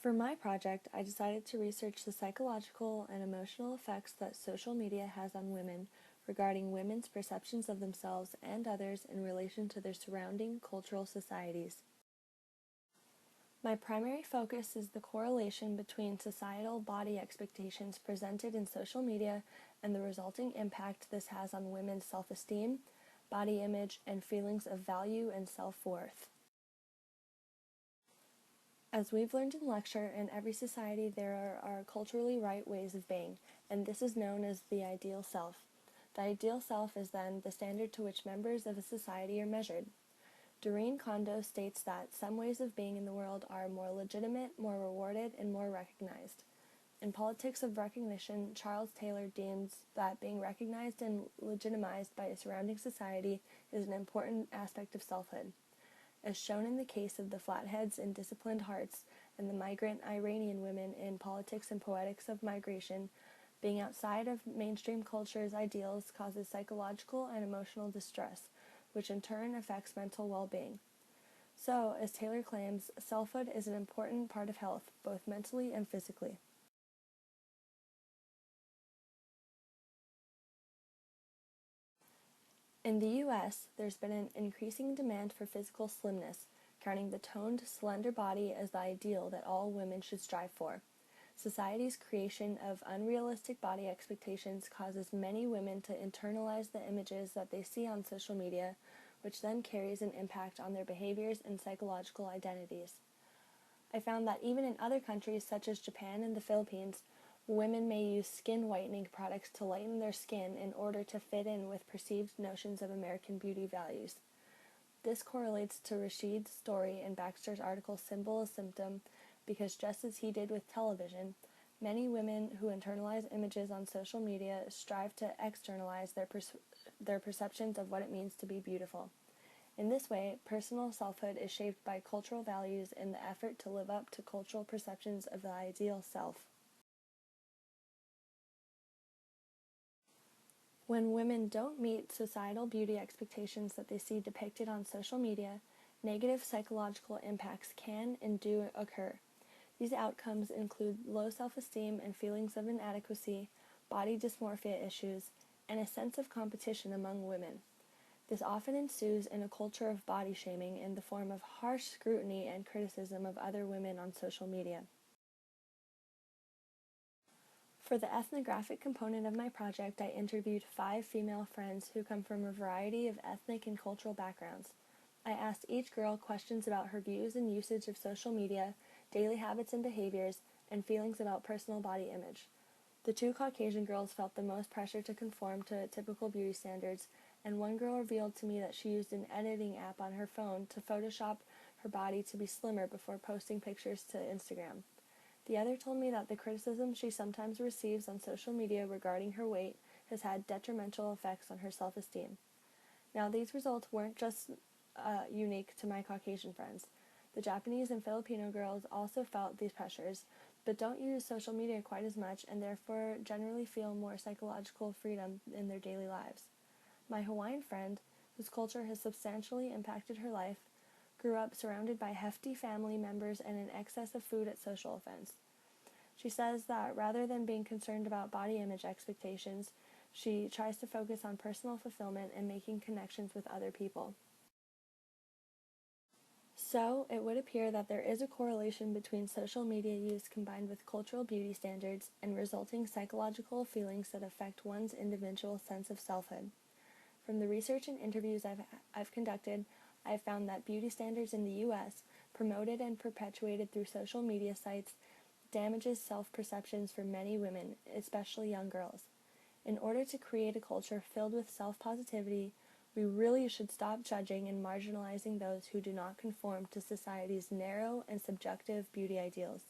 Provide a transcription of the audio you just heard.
For my project, I decided to research the psychological and emotional effects that social media has on women regarding women's perceptions of themselves and others in relation to their surrounding cultural societies. My primary focus is the correlation between societal body expectations presented in social media and the resulting impact this has on women's self-esteem, body image, and feelings of value and self-worth. As we've learned in lecture, in every society there are culturally right ways of being, and this is known as the ideal self. The ideal self is then the standard to which members of a society are measured. Doreen Kondo states that some ways of being in the world are more legitimate, more rewarded, and more recognized. In Politics of Recognition, Charles Taylor deems that being recognized and legitimized by a surrounding society is an important aspect of selfhood. As shown in the case of the Flatheads in Disciplined Hearts and the migrant Iranian women in Politics and Poetics of Migration, being outside of mainstream culture's ideals causes psychological and emotional distress, which in turn affects mental well-being. So, as Taylor claims, selfhood is an important part of health, both mentally and physically. In the U.S., there's been an increasing demand for physical slimness, counting the toned, slender body as the ideal that all women should strive for. Society's creation of unrealistic body expectations causes many women to internalize the images that they see on social media, which then carries an impact on their behaviors and psychological identities. I found that even in other countries such as Japan and the Philippines, women may use skin whitening products to lighten their skin in order to fit in with perceived notions of American beauty values. This correlates to Rashid's story in Baxter's article Symbol as Symptom, because just as he did with television, many women who internalize images on social media strive to externalize their perceptions of what it means to be beautiful. In this way, personal selfhood is shaped by cultural values in the effort to live up to cultural perceptions of the ideal self. When women don't meet societal beauty expectations that they see depicted on social media, negative psychological impacts can and do occur. These outcomes include low self-esteem and feelings of inadequacy, body dysmorphia issues, and a sense of competition among women. This often ensues in a culture of body shaming in the form of harsh scrutiny and criticism of other women on social media. For the ethnographic component of my project, I interviewed 5 female friends who come from a variety of ethnic and cultural backgrounds. I asked each girl questions about her views and usage of social media, daily habits and behaviors, and feelings about personal body image. The 2 Caucasian girls felt the most pressure to conform to typical beauty standards, and one girl revealed to me that she used an editing app on her phone to Photoshop her body to be slimmer before posting pictures to Instagram. The other told me that the criticism she sometimes receives on social media regarding her weight has had detrimental effects on her self-esteem. Now, these results weren't just unique to my Caucasian friends. The Japanese and Filipino girls also felt these pressures, but don't use social media quite as much and therefore generally feel more psychological freedom in their daily lives. My Hawaiian friend, whose culture has substantially impacted her life, grew up surrounded by hefty family members and an excess of food at social events. She says that rather than being concerned about body image expectations, she tries to focus on personal fulfillment and making connections with other people. So, it would appear that there is a correlation between social media use combined with cultural beauty standards and resulting psychological feelings that affect one's individual sense of selfhood. From the research and interviews I've conducted, I have found that beauty standards in the U.S., promoted and perpetuated through social media sites, damages self-perceptions for many women, especially young girls. In order to create a culture filled with self-positivity, we really should stop judging and marginalizing those who do not conform to society's narrow and subjective beauty ideals.